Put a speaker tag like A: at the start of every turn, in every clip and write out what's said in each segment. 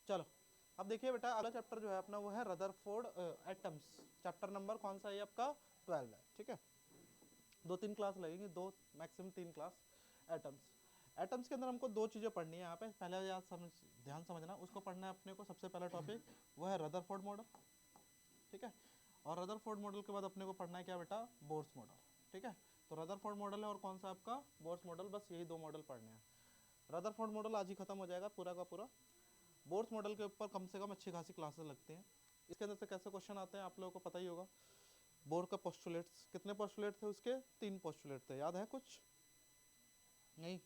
A: चलो अब देखिए बेटा, अगला चैप्टर जो है अपना वो है रदरफोर्ड एटम्स। चैप्टर नंबर कौन सा है आपका? 12 है। ठीक है, 2-3 क्लास लगेंगी, 2 मैक्सिमम 3 क्लास। एटम्स, एटम्स के अंदर हमको 2 चीज़ें पढ़नी है यहाँ पे। पहले याद समझ, ध्यान समझना, उसको पढ़ना है अपने को। सबसे पहला टॉपिक वो है रदरफोर्ड मॉडल। ठीक है, और रदरफोर्ड मॉडल के बाद अपने को पढ़ना है क्या बेटा? Bohr's model. ठीक है, तो रदरफोर्ड मॉडल है और कौन सा आपका? Bohr's model. बस यही 2 मॉडल पढ़ने हैं। रदरफोर्ड मॉडल आज ही खत्म हो जाएगा पूरा का पूरा। बोर्स मॉडल के ऊपर कम से कम अच्छी खासी क्लासेस लगती हैं। इसके अंदर से कैसे क्वेश्चन आते हैं आप लोगों को पता ही होगा। बोर का पोस्टुलेट्स, कितने पोस्टुलेट थे उसके? 3 पोस्टुलेट थे। याद है कुछ? नहीं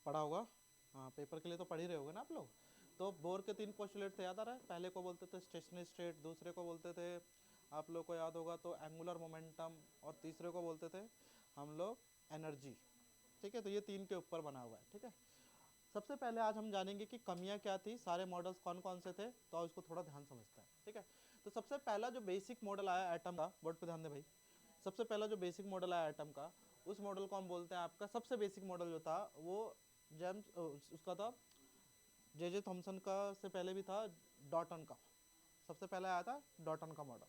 A: पढ़ा होगा, हाँ पेपर के लिए तो पढ़ ही रहे होगे ना आप लोग। तो बोर के 3 पोस्टुलेट थे, याद आ रहा है? पहले को बोलते थे स्टेशनरी स्टेट, दूसरे को बोलते थे आप लोग को याद होगा तो एंगुलर मोमेंटम, और तीसरे को बोलते थे हम लोग एनर्जी। ठीक है, तो ये 3 के ऊपर बना हुआ है। ठीक है, सबसे पहले आज हम जानेंगे कि कमियां क्या थी, सारे मॉडल्स कौन कौन से थे, तो इसको थोड़ा ध्यान समझते हैं। ठीक है, तो सबसे पहला जो बेसिक मॉडल आया एटम का, बोर्ड पे ध्यान दे भाई। सबसे पहला जो बेसिक मॉडल आया एटम का, उस मॉडल को हम बोलते हैं आपका, सबसे बेसिक मॉडल जो था वो जेम्स उसका था, जे थॉमसन का से पहले भी था डॉटन का। सबसे पहले आया था डॉटन का मॉडल।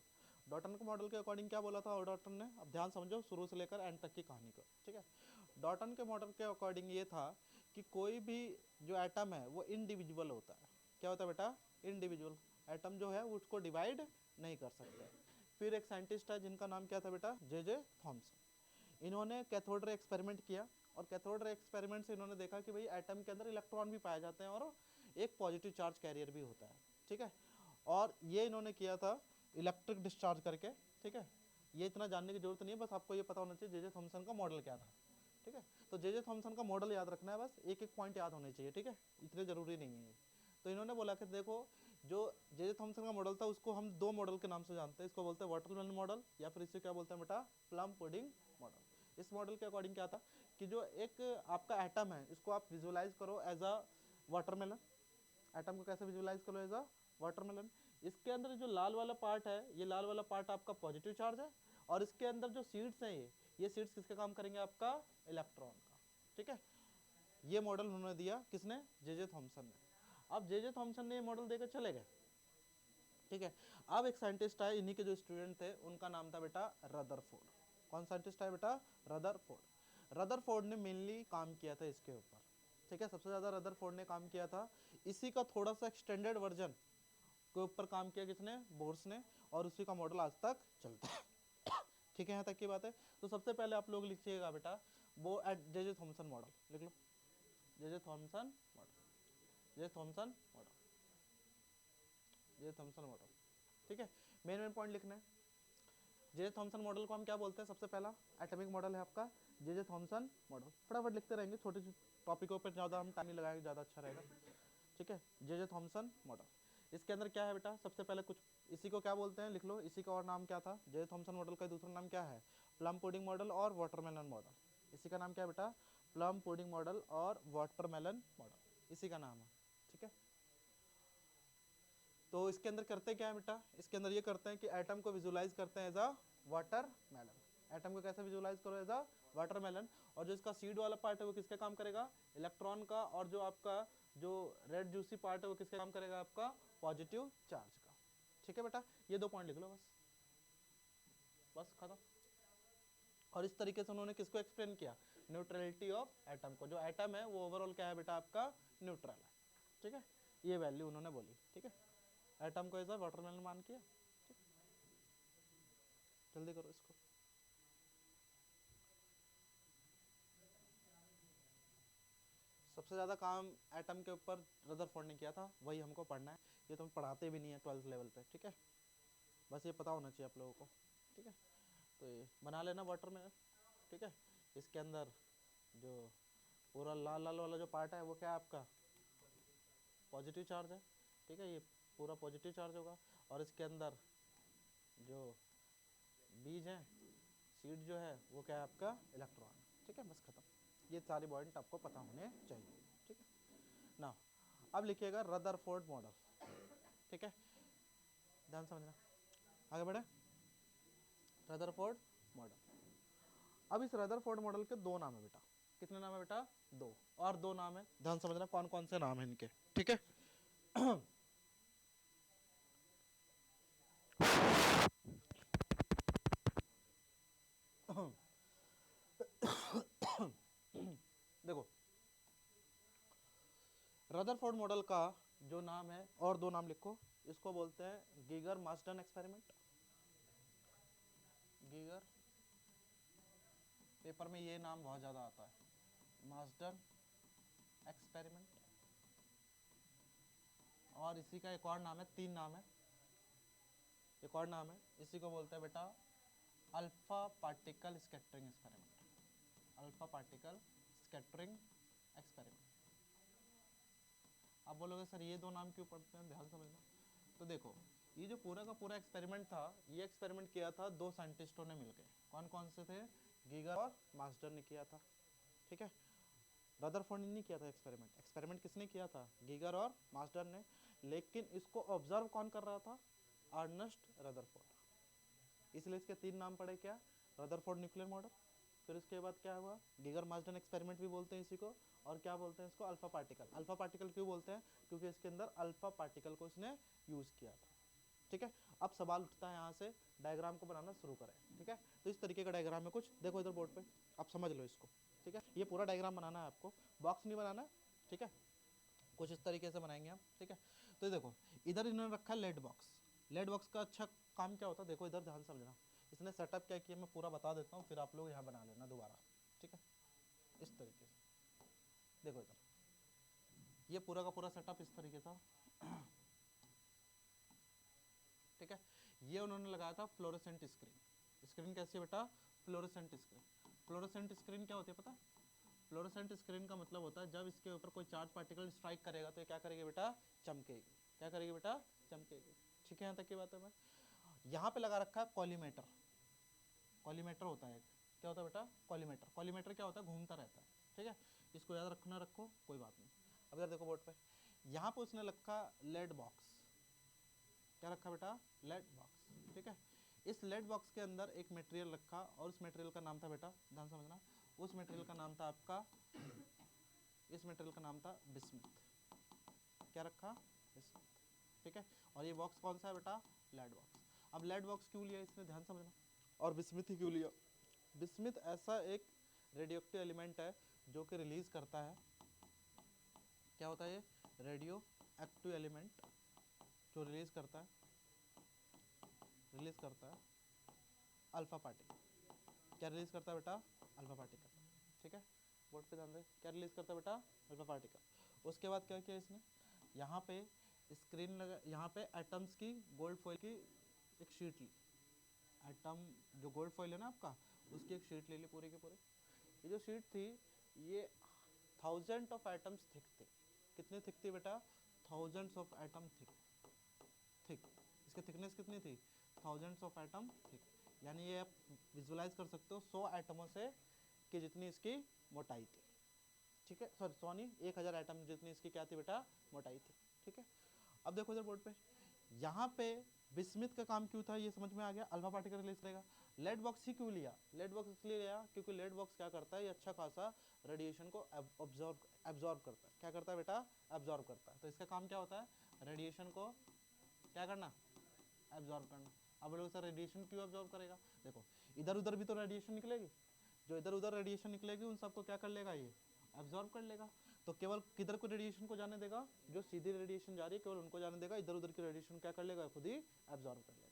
A: डॉटन के मॉडल के अकॉर्डिंग क्या बोला था और डॉटन ने? अब ध्यान समझो शुरू से लेकर एंड तक की कहानी को। ठीक है, डॉटन के मॉडल के अकॉर्डिंग ये था कि कोई भी जो एटम है वो इनडिविजुअल होता है। क्या होता है बेटा? इनडिविजुअल। एटम जो है उसको डिवाइड नहीं कर सकते। फिर एक साइंटिस्ट है जिनका नाम क्या था बेटा? J Thomson. इन्होंने कैथोड रे एक्सपेरिमेंट किया, और कैथोड रे एक्सपेरिमेंट से इन्होंने देखा कि भाई एटम के अंदर इलेक्ट्रॉन भी पाए जाते हैं और एक पॉजिटिव चार्ज कैरियर भी होता है। ठीक है, और ये इन्होंने किया था इलेक्ट्रिक डिस्चार्ज करके। ठीक है, ये इतना जानने की जरूरत नहीं है, बस आपको ये पता होना चाहिए जे थॉमसन का मॉडल क्या था। ठीक है, तो जे थॉमसन का मॉडल याद रखना है, बस एक एक पॉइंट याद होने चाहिए। ठीक है, इतने जरूरी नहीं है ये। तो इन्होंने बोला कि देखो, जो जे थॉमसन का मॉडल था उसको हम 2 मॉडल के नाम से जानते हैं। इसको बोलते हैं वाटरमेलन मॉडल, या फिर इसे क्या बोलते हैं बेटा? Plum pudding model. इस मॉडल के अकॉर्डिंग क्या था कि जो एक आपका एटम है इसको आप विजुअलाइज करो एज अ वाटरमेलन। एटम को कैसे विजुअलाइज करो? As a watermelon. इसके अंदर जो लाल वाला पार्ट है, ये लाल वाला पार्ट आपका पॉजिटिव चार्ज है, और इसके अंदर जो सीड्स हैं ये सीड्स किसके काम करेंगे? आपका इलेक्ट्रॉन का। ठीक है, ये मॉडल उन्होंने दिया, किसने? जे थॉमसन ने। अब जे थॉमसन ने ये मॉडल देकर चले गए। ठीक है, अब एक साइंटिस्ट आए, इन्हीं के जो स्टूडेंट थे उनका नाम था बेटा रदरफोर्ड। कौन साइंटिस्ट है बेटा? रदरफोर्ड। रदरफोर्ड ने मेनली काम किया था इसके ऊपर। ठीक है, सबसे ज्यादा रदरफोर्ड ने काम किया था। इसी का थोड़ा सा एक्सटेंडेड वर्जन के ऊपर काम किया किसने? बोर्स ने, और उसी का मॉडल आज तक चलता है। ठीक है, यहाँ तक की बात है। तो सबसे पहले आप लोग लिखिएगा बेटा वो एट जे थॉमसन मॉडल, लिख लो J Thomson model, J Thomson model, J Thomson model. ठीक है, मेन मेन पॉइंट लिखना है। जे थॉमसन मॉडल को हम क्या बोलते हैं? सबसे पहला एटॉमिक मॉडल है आपका जे थॉमसन मॉडल। फटाफट लिखते रहेंगे, छोटे टॉपिकों पर ज़्यादा हम टाइम नहीं लगाएंगे, ज़्यादा अच्छा रहेगा। ठीक है, जे थॉमसन मॉडल। इसके अंदर क्या है बेटा? सबसे पहले कुछ, इसी को क्या बोलते हैं? लिख लो, इसी का और नाम क्या था? जे थॉमसन मॉडल का दूसरा नाम क्या है? प्लम पुडिंग मॉडल और वाटरमेलन मॉडल। इसी का नाम क्या है बेटा? प्लम पुडिंग मॉडल और वाटरमेलन मॉडल, इसी का नाम है। ठीक है, तो इसके अंदर करते क्या है बेटा? इसके अंदर ये करते हैं कि एटम को विजुलाइज करते हैं एज अ वाटरमेलन। एटम को कैसे विजुलाइज करो? As a watermelon. और जो इसका सीड वाला पार्ट है वो किसके काम करेगा? इलेक्ट्रॉन का। और जो आपका जो रेड जूसी पार्ट है वो किसके काम करेगा? आपका पॉजिटिव चार्ज का। ठीक है बेटा, ये 2 पॉइंट लिख लो, बस बस खत्म। और इस तरीके से उन्होंने किसको एक्सप्लेन किया? न्यूट्रलिटी ऑफ एटम को। जो एटम है वो ओवरऑल क्या है बेटा? आपका न्यूट्रल है। ठीक है, ये वैल्यू उन्होंने बोली। ठीक है, एटम को एज अ वाटरमेलन मान किया। ठीक, जल्दी करो इसको। सबसे ज़्यादा काम एटम के ऊपर रदरफोर्ड ने किया था, वही हमको पढ़ना है। ये तो हम पढ़ाते भी नहीं है 12th लेवल पे। ठीक है, बस ये पता होना चाहिए आप लोगों को। ठीक है, तो ये बना लेना वाटर में। ठीक है, इसके अंदर जो पूरा लाल लाल वाला जो पार्ट है वो क्या है? आपका पॉजिटिव चार्ज है। ठीक है, ये पूरा पॉजिटिव चार्ज होगा। और इसके अंदर जो बीज हैं, सीड जो है वो क्या है? आपका इलेक्ट्रॉन। ठीक है, बस खत्म। ये सारी पॉइंट आपको पता होने चाहिए। ठीक है ना, अब लिखिएगा रदरफोर्ड मॉडल। ठीक है, ध्यान समझना, आगे बढ़े। Rutherford model. अब इस रदरफोर्ड मॉडल के 2 नाम है बेटा। कितने नाम है बेटा? 2, और 2 नाम है, ध्यान समझना कौन कौन से नाम है इनके। ठीक है, रदरफोर्ड मॉडल का जो नाम है, और दो नाम लिखो, इसको बोलते हैं Geiger Marsden experiment. Geiger, paper में ये नाम बहुत ज़्यादा आता है, मार्सडन एक्सपेरिमेंट। और इसी का एक और नाम है, तीन नाम है, एक और नाम है, इसी को बोलते हैं बेटा alpha particle scattering experiment. Alpha particle scattering experiment. आप बोलोगे सर ये दो नाम क्यों पढ़ते हैं, ध्यान समझना। तो देखो, ये जो पूरा का पूरा एक्सपेरिमेंट था, ये एक्सपेरिमेंट किया था दो साइंटिस्टों ने मिलकर। कौन कौन से थे? गीगर और मार्सडन ने किया था, ठीक है। रदरफोर्ड ने नहीं किया था एक्सपेरिमेंट। एक्सपेरिमेंट किसने किया था? गीगर और मार्सडन ने। लेकिन इसको ऑब्जर्व कौन कर रहा था? Ernest Rutherford. इसलिए इसके तीन नाम पड़े, क्या? रदरफोर्ड न्यूक्लियर मॉडल, फिर उसके बाद क्या हुआ? गीगर मार्सडन एक्सपेरिमेंट भी बोलते हैं इसी को, और क्या बोलते हैं इसको? Alpha particle. अल्फा पार्टिकल क्यों बोलते हैं? क्योंकि इसके अंदर अल्फा पार्टिकल को इसने यूज किया था, ठीक है। अब सवाल उठता है यहाँ से, डायग्राम को बनाना शुरू करें, ठीक है। तो इस तरीके का डायग्राम है कुछ, देखो इधर बोर्ड पे, आप समझ लो इसको, ठीक है। ये पूरा डायग्राम बनाना है आपको, बॉक्स नहीं बनाना है, ठीक है। कुछ इस तरीके से बनाएंगे हम, ठीक है। तो देखो, इधर इन्होंने रखा है लेड बॉक्स। लेड बॉक्स का अच्छा काम क्या होता है, देखो इधर ध्यान समझना। इसने सेटअप क्या किया, मैं पूरा बता देता हूँ, फिर आप लोग यहाँ बना लेना दोबारा, ठीक है। इस तरीके से देखो, इधर ये पूरा का पूरा सेटअप इस तरीके था, ठीक है। ये उन्होंने लगाया था फ्लोरोसेंट स्क्रीन। स्क्रीन कैसी है बेटा? Fluorescent screen. फ्लोरोसेंट स्क्रीन क्या होती है पता? फ्लोरोसेंट स्क्रीन का मतलब होता है जब इसके ऊपर कोई चार्ज पार्टिकल स्ट्राइक करेगा तो ये क्या करेगी बेटा? चमकेगी। क्या करेगी बेटा? चमकेगी, ठीक है। यहाँ तक की बात है। मैं यहाँ पे लगा रखा है कॉलीमेटर। कॉलीमेटर होता है, क्या होता है बेटा? कॉलीमेटर। कॉलीमेटर क्या होता है? घूमता रहता है, ठीक है। इसको याद रखना, रखो, कोई बात नहीं। अब इधर देखो बोर्ड पे, यहाँ पे उसने रखा लेड बॉक्स। क्या रखा बेटा? लेड बॉक्स, ठीक है। इस लेड बॉक्स के अंदर एक मटेरियल रखा, और उस मटेरियल का नाम था बेटा, ध्यान समझना, उस मटेरियल का नाम था आपका, इस मटेरियल का नाम था बिस्मुथ। क्या रखा? बिस्मुथ, ठीक है। और ये बॉक्स कौन सा है बेटा? Lead box. अब लेड बॉक्स क्यों लिया इसने, ध्यान समझना, और बिस्मुथ ही क्यों लिया? बिस्मुथ ऐसा एक रेडियोएक्टिव एलिमेंट है जो कि रिलीज करता है, क्या होता है ये? रेडियो एक्टिव एलिमेंट जो रिलीज करता है अल्फा पार्टिकल। क्या रिलीज करता है बेटा? अल्फा पार्टिकल, ठीक है। बोर्ड पे ध्यान दे, क्या रिलीज करता है बेटा? Alpha particle. उसके बाद क्या किया इसने, यहाँ पे स्क्रीन लगा, यहाँ पे एटम्स की गोल्ड फॉइल की एक शीट ली। एटम जो गोल्ड फॉइल है ना आपका, उसकी एक शीट ले ली पूरी के पूरे। ये जो शीट थी, ये 1000 ऑफ एटम्स थिक थी। कितनी थिक थी बेटा? 1000 ऑफ एटम थिक। इसकी थिकनेस कितनी थी? 1000 ऑफ एटम थिक। यानी ये आप विजुलाइज कर सकते हो 100 एटमों से कि जितनी इसकी मोटाई थी, ठीक है। सॉरी 100 नहीं, 1000 एटम जितनी इसकी क्या थी बेटा? मोटाई थी, ठीक है। अब देखो इधर बोर्ड पे, यहाँ पे बिस्मिथ का काम क्यों था ये समझ में आ गया, अल्फा पार्टिकल रिलीज करेगा। लेड बॉक्स ही क्यों लिया? लेड बॉक्स इसलिए लिया क्योंकि लेड बॉक्स क्या करता है, ये अच्छा खासा रेडिएशन को एब्जॉर्ब करता है। क्या करता है बेटा? एब्जॉर्ब करता है। तो इसका काम क्या होता है? रेडिएशन को क्या करना? एब्जॉर्ब करना। अब लोग सर रेडिएशन क्यों एब्जॉर्ब करेगा? देखो, इधर उधर भी तो रेडिएशन निकलेगी, जो इधर उधर रेडिएशन निकलेगी उन सबको क्या कर लेगा? ये एब्जॉर्ब कर लेगा। तो केवल किधर को रेडिएशन को जाने देगा? जो सीधी रेडिएशन जा रही है केवल उनको जाने देगा, इधर उधर की रेडिएशन क्या कर लेगा? खुद ही एब्जॉर्ब कर लेगा,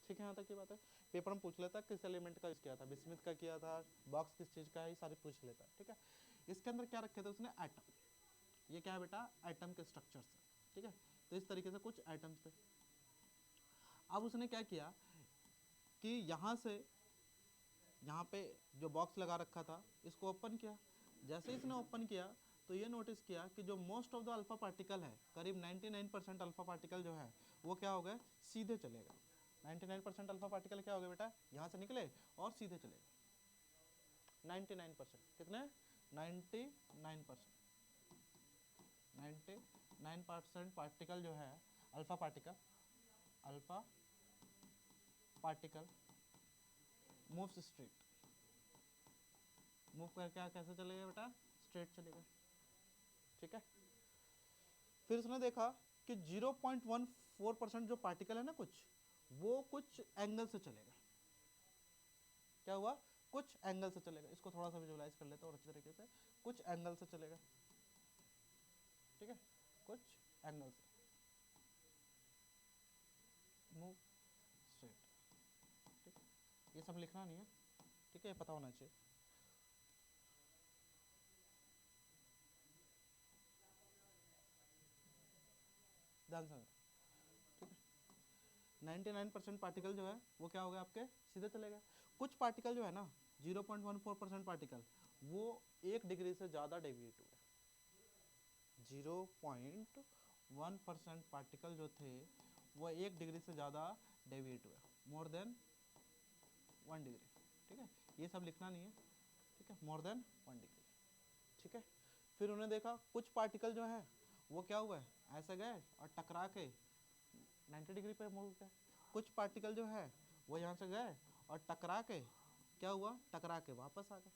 A: ठीक है। यहाँ तक की बात है। पेपर में पूछ लेता है किस एलिमेंट का यूज किया था, बिस्मिथ का किया था, बॉक्स किस चीज का है, सारे पूछ लेता है, ठीक है। इसके अंदर क्या रखे थे उसने? एटम। ये क्या है बेटा? एटम के स्ट्रक्चर्स, ठीक है। तो इस तरीके से कुछ एटम्स थे। अब उसने क्या किया कि यहाँ से, यहाँ पे जो बॉक्स लगा रखा था इसको ओपन किया। जैसे ही इसने ओपन किया तो ये नोटिस किया कि जो most of the alpha particle है, करीब 99% अल्फा पार्टिकल जो है वो क्या हो गए? सीधे चले गए। 99% अल्फा पार्टिकल क्या हो गए बेटा? यहाँ से निकले और सीधे चले गए। 99%, कितने? 99%। 99% पार्टिकल जो है alpha particle moves straight. Move करके कैसे चलेगा बेटा? स्ट्रेट चलेगा, ठीक है। फिर उसने देखा कि 0.14% जो पार्टिकल है ना कुछ, वो कुछ एंगल से चलेगा। क्या हुआ? कुछ एंगल से चलेगा। इसको थोड़ा सा विजुअलाइज कर लेते हैं और अच्छे तरीके से। कुछ एंगल से चलेगा, ठीक है। कुछ एंगल से मूव स्ट्रेट। ठीक, ये सब लिखना नहीं है, ठीक है, पता होना चाहिए। ध्यान से, ठीक है। 99% पार्टिकल जो है वो क्या हो गया आपके, सीधे चले गए। कुछ पार्टिकल जो है ना 0.14% पार्टिकल वो 1 डिग्री से ज़्यादा डेविएट हुए। 0.1% पार्टिकल जो थे वो 1 डिग्री से ज़्यादा डेविएट हुए, मोर देन 1 डिग्री। ठीक है, ये सब लिखना नहीं है, ठीक है, मोर देन 1 डिग्री। ठीक है, फिर उन्होंने देखा कुछ पार्टिकल जो है वो क्या हुआ है, ऐसे गए और टकरा के 90 डिग्री पे मूव गए। कुछ पार्टिकल जो है वो यहाँ से गए और टकरा के क्या हुआ, टकरा के वापस आ गए।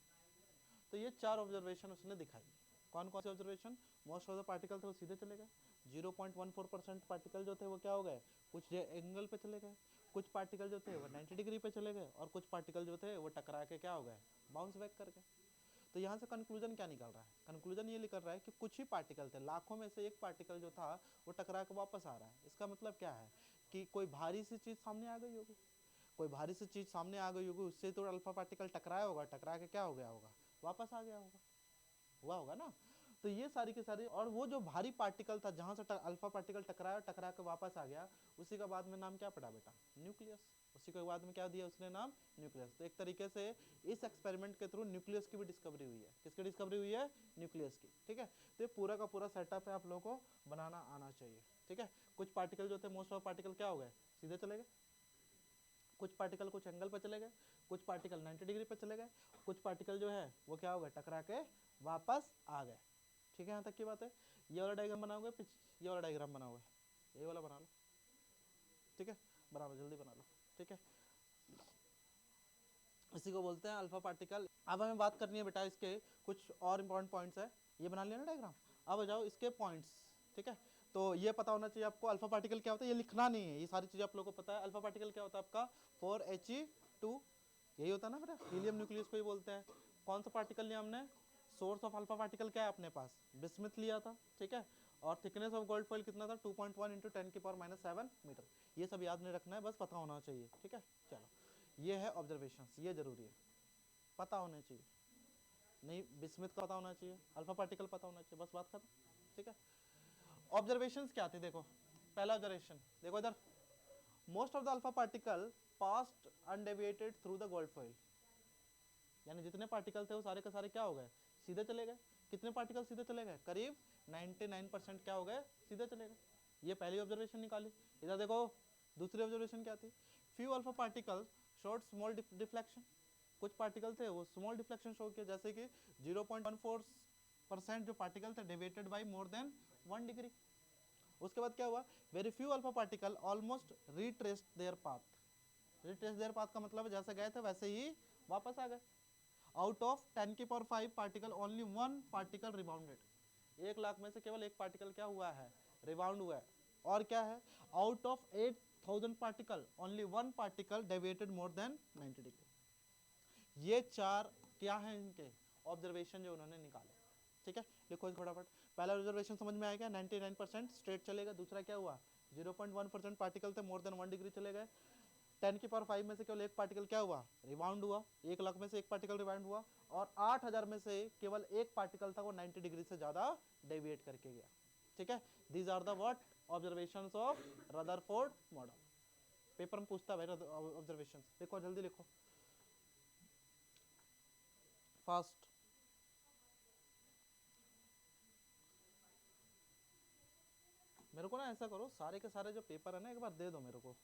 A: तो ये 4 ऑब्जर्वेशन उसने दिखाई। कौन कौन से observation, most of the particle थे वो सीधे चले गए। 0.14% पार्टिकल जो थे वो क्या हो गए, कुछ एंगल पे चले गए। कुछ पार्टिकल जो थे वो 90 डिग्री पे चले गए, और कुछ पार्टिकल जो थे वो टकरा के क्या हो गए, बाउंस बैक कर गए। तो यहाँ से कंक्लूजन क्या निकल रहा है, कंक्लूजन ये निकल रहा है कि कुछ ही पार्टिकल थे, लाखों में से एक पार्टिकल जो था वो टकरा के वापस आ रहा है। इसका मतलब क्या है कि कोई भारी सी चीज़ सामने आ गई होगी, कोई भारी सी चीज़ सामने आ गई होगी, उससे तो अल्फा पार्टिकल टकराया होगा, टकरा के क्या हो गया होगा, वापस आ गया होगा, हुआ होगा ना। तो ये सारी की सारी, और वो जो भारी पार्टिकल था जहाँ से अल्फा पार्टिकल टकराया, टकरा के वापस आ गया, उसी का बाद में नाम क्या पड़ा बेटा, न्यूक्लियस। उसी के बाद में क्या दिया उसने नाम, न्यूक्लियस। तो एक तरीके से इस एक्सपेरिमेंट के थ्रू न्यूक्लियस की भी डिस्कवरी हुई है। किसकी डिस्कवरी हुई है, न्यूक्लियस की। ठीक है, तो ये पूरा का पूरा सेटअप है, आप लोगों को बनाना आना चाहिए। ठीक है, कुछ पार्टिकल जो थे, मोस्ट ऑफ पार्टिकल क्या हो गए, सीधे चले गए। कुछ पार्टिकल कुछ एंगल पर चले गए, कुछ पार्टिकल 90 डिग्री पर चले गए, कुछ पार्टिकल जो है वो क्या हो गए, टकरा के वापस आ गए। ठीक है, यहाँ तक की बात है। ये वाला डायग्राम बनाओगे, ये वाला डायग्राम बनाओगे, ये वाला बना लो। ठीक है, बना लो, जल्दी बना लो। ठीक है, इसी को बोलते हैं अल्फा पार्टिकल। अब हमें बात करनी है बेटा इसके कुछ और इंपॉर्टेंट पॉइंट्स है। ये बना लिया ना डायग्राम, अब आ जाओ इसके पॉइंट्स। ठीक है, तो ये पता होना चाहिए आपको अल्फा पार्टिकल क्या होता है, ये लिखना नहीं है, ये सारी चीज़ें आप लोगों को पता है। अल्फा पार्टिकल क्या होता है आपका, 4He2, यही होता है ना बेटा, हीलियम न्यूक्लियस को ही बोलते हैं। कौन सा पार्टिकल लिया हमने, सोर्स ऑफ अल्फा पार्टिकल क्या है अपने पास, बिस्मिथ लिया था। ठीक है, और थिकनेस ऑफ गोल्ड फॉइल कितना था, 2.1 × 10⁻⁷ मीटर। ये सब याद नहीं रखना है, बस पता होना चाहिए। ठीक है, चलो, ये है ऑब्जर्वेशंस, ये जरूरी है, पता होने चाहिए। नहीं, बिस्मिथ का पता होना चाहिए, अल्फा पार्टिकल पता होना चाहिए, बस बात खत्म। ठीक है, ऑब्जर्वेशंस क्या थे, देखो पहला ऑब्जर्वेशन देखो इधर, most of the alpha particle passed undeviated through the gold foil. यानी जितने पार्टिकल थे वो सारे के सारे क्या हो गए, सीधे चले गए। कितने पार्टिकल सीधे चले गए, करीब 99% क्या हो गए, सीधे चले गए। ये पहली ऑब्जर्वेशन निकाली। इधर देखो दूसरी ऑब्जर्वेशन क्या थी, few alpha particle short small deflection. कुछ पार्टिकल थे वो स्मॉल डिफ्लेक्शन शो किया, जैसे कि 0.14% जो पार्टिकल थे deviated by more than 1 degree. उसके बाद क्या हुआ, very few alpha particle almost retraced their path. Retrace their path का मतलब है जैसे गए थे वैसे ही वापस आ गए। Out of 10⁵ particle only 1 particle rebounded. 1 lakh में से केवल एक पार्टिकल क्या हुआ है, रिबाउंड हुआ है। और क्या है, out of 8,000 particle only 1 particle deviated more than 90 degree. ये 4 क्या है इनके ऑब्जर्वेशन जो उन्होंने निकाले। ठीक है, लिखो फटाफट। पहला ऑब्जर्वेशन समझ में आएगा, 99% स्ट्रेट चलेगा। दूसरा क्या हुआ, 0.1% पार्टिकल थे मोर देन 1 डिग्री चले गए। 10⁵ में से केवल एक पार्टिकल क्या हुआ, रिबाउंड हुआ। 1 लाख में से एक पार्टिकल रिबाउंड हुआ, और 8,000 में से केवल एक पार्टिकल था वो 90 डिग्री से ज्यादा डेविएट करके गया। ठीक है, these are the what observations of Rutherford model. Paper में पूछता है भाई ऑब्जर्वेशन, देखो जल्दी लिखो फास्ट। मेरे को ना ऐसा करो, सारे के सारे जो पेपर है ना एक बार दे दो मेरे को,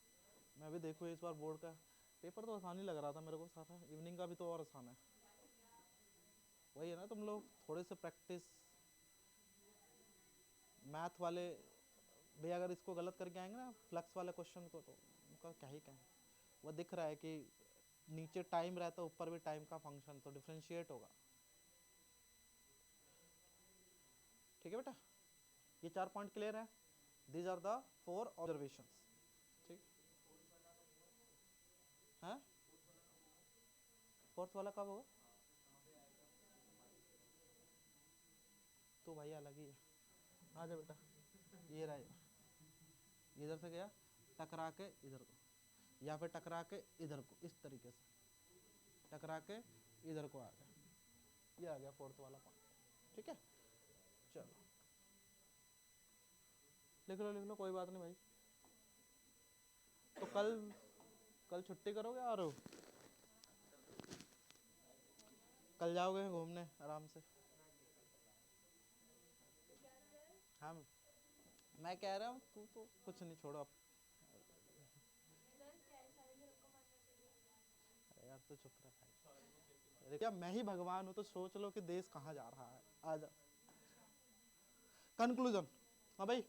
A: मैं भी देखूँ इस बार। बोर्ड का पेपर तो आसान ही लग रहा था मेरे को सारा, इवनिंग का भी तो और आसान है। वही है ना, तुम लोग थोड़े से प्रैक्टिस मैथ वाले भैया अगर इसको गलत करके आएंगे ना फ्लक्स वाले क्वेश्चन को, तो उनका क्या ही कहें। वो दिख रहा है कि नीचे टाइम रहता है, ऊपर भी टाइम का फंक्शन, तो डिफ्रेंशिएट होगा। ठीक है बेटा, ये 4 पॉइंट क्लियर है। These are the 4 observations. ठीक है, फोर्थ वाला कब होगा, तो भाई अलग ही है। आ जा बेटा। ये रहा, इधर से गया टकरा के इधर को, या फिर टकरा के इधर को, इस तरीके से टकरा के इधर को आ गया, ये आ गया फोर्थ वाला पॉइंट। ठीक है, चलो लिख लो कोई बात नहीं भाई। तो कल छुट्टी करोगे आ रहे हो? कल जाओगे घूमने आराम से? हाँ मैं कह रहा हूँ तू तो कुछ नहीं, छोड़ो अब। अरे यार तो चुप रह भाई। अरे क्या मैं ही भगवान हूँ तो सोच लो कि देश कहाँ जा रहा है। आ जा। कंक्लूजन, हाँ भाई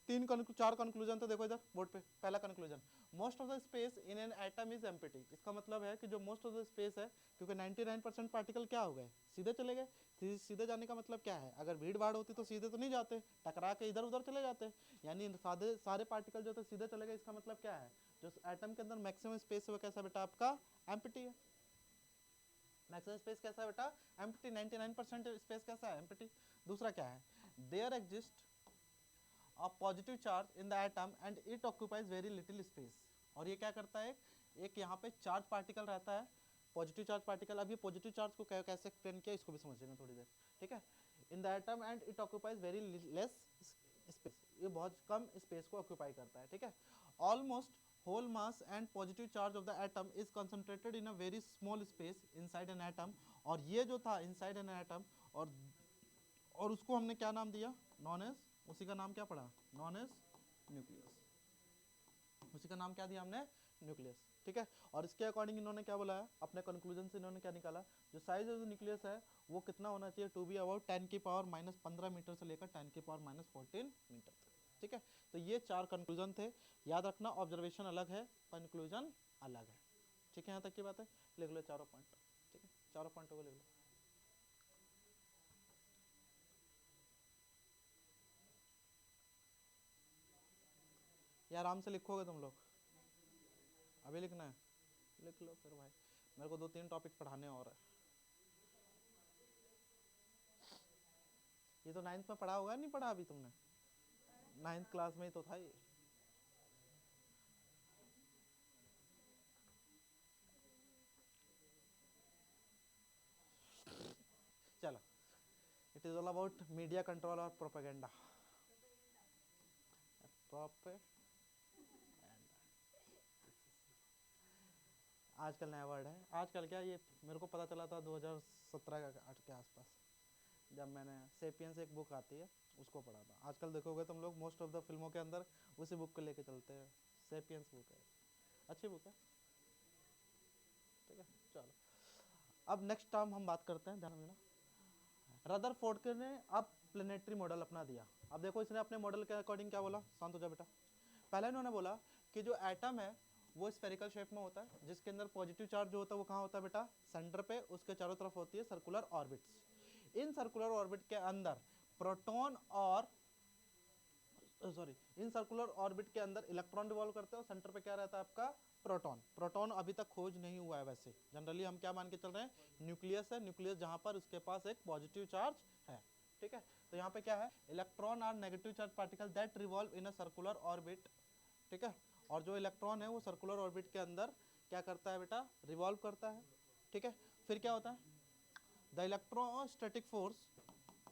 A: चार कंक्लूजन तो देखो इधर बोर्ड पे। पहला conclusion, most of the space in an atom is empty. इसका मतलब है कि जो मोस्ट ऑफ द स्पेस है, क्योंकि 99% पार्टिकल क्या हो गए, सीधे चले गए। सीधे जाने का मतलब क्या है, अगर भीड़ भाड़ होती तो सीधे तो नहीं जाते, टकरा के इधर उधर चले जाते। यानी सारे पार्टिकल जो थे सीधे चले गए। इसका मतलब क्या है, जो एटम के अंदर मैक्सिमम स्पेस है वो कैसा बेटा आपका, एम्प्टी है। मैक्सिमम स्पेस कैसा है बेटा, एम्प्टी। 99% स्पेस कैसा है, एम्प्टी। दूसरा क्या है, there exist a positive charge in the atom and it occupies very little space। और ये क्या करता है, एक यहाँ पे चार्ज पार्टिकल रहता है, पॉजिटिव चार्ज पार्टिकल। अब ये पॉजिटिव चार्ज को कैसे एक्सप्लेन किया इसको भी समझेंगे थोड़ी देर। ठीक है, in the atom and it occupies very less space, ये बहुत कम स्पेस को ऑक्यूपाई करता है। ठीक है, almost whole mass and positive charge of the atom is concentrated in a very small space inside an atom. और ये जो था इनसाइड एन एटम, और उसको हमने क्या नाम दिया, नॉन एज, उसी का नाम क्या पड़ा, नॉन एज न्यूक्लियस। उसी का नाम क्या दिया हमने, न्यूक्लियस। ठीक है, और इसके अकॉर्डिंग इन्होंने क्या बोला है, अपने कंक्लूजन से इन्होंने क्या निकाला, जो साइज ऑफ द न्यूक्लियस है वो कितना होना चाहिए, टू बी अबाउट 10 की पावर -15 मीटर से लेकर 10 की पावर -14 मीटर तक। ठीक है, तो ये चार कंक्लूजन थे। याद रखना, ऑब्जर्वेशन अलग है, कंक्लूजन अलग है। ठीक है, यहाँ तक की बात है, लिख लो चारों पॉइंट। ठीक है, चारों पॉइंटों को लिख लो। ये आराम से लिखोगे तुम लोग, अभी लिखना है, लिख लो फिर भाई, मेरे को 2-3 टॉपिक पढ़ाने और है। ये तो 9th में पढ़ा होगा, नहीं पढ़ा अभी तुमने? 9th क्लास में ही तो था ये। चलो, it is all about media control और प्रोपेगेंडा। आजकल नया वर्ड है, आजकल क्या, ये मेरे को पता चला था 2017 के आसपास, जब मैंने सेपियंस एक बुक आती है उसको पढ़ा था। आजकल देखोगे तुम लोग मोस्ट ऑफ द फिल्मों के अंदर उसी बुक को लेके चलते हैं, सेपियंस बुक है, अच्छी बुक है। ठीक है, चलो अब नेक्स्ट टर्म हम बात करते हैं, ध्यान देना। रदरफोर्ड ने अब प्लेनेटरी मॉडल अपना दिया। अब देखो इसने अपने मॉडल के अकॉर्डिंग क्या बोला, शांत हो जा बेटा। पहले इन्होंने बोला कि जो एटम है वो स्फेरिकल शेप में होता है, जिसके अंदर पॉजिटिव चार्ज जो होता है वो कहाँ होता है बेटा, सेंटर पे, उसके चारों तरफ होती है circular orbits. In circular orbit के अंदर प्रोटॉन और इन सर्कुलर ऑर्बिट के अंदर इलेक्ट्रॉन रिवॉल्व करते हैं और सेंटर पे क्या रहता है आपका, प्रोटॉन। प्रोटॉन अभी तक खोज नहीं हुआ है, वैसे जनरली हम क्या मान के चल रहे हैं, न्यूक्लियस है, न्यूक्लियस जहां पर उसके पास एक पॉजिटिव चार्ज है। ठीक है, तो यहाँ पे क्या है, electron are negative charge particle that revolve in a circular orbit. ठीक है, और जो इलेक्ट्रॉन है वो सर्कुलर ऑर्बिट के अंदर क्या करता है बेटा, रिवॉल्व करता है। ठीक है, फिर क्या होता है, the electrostatic force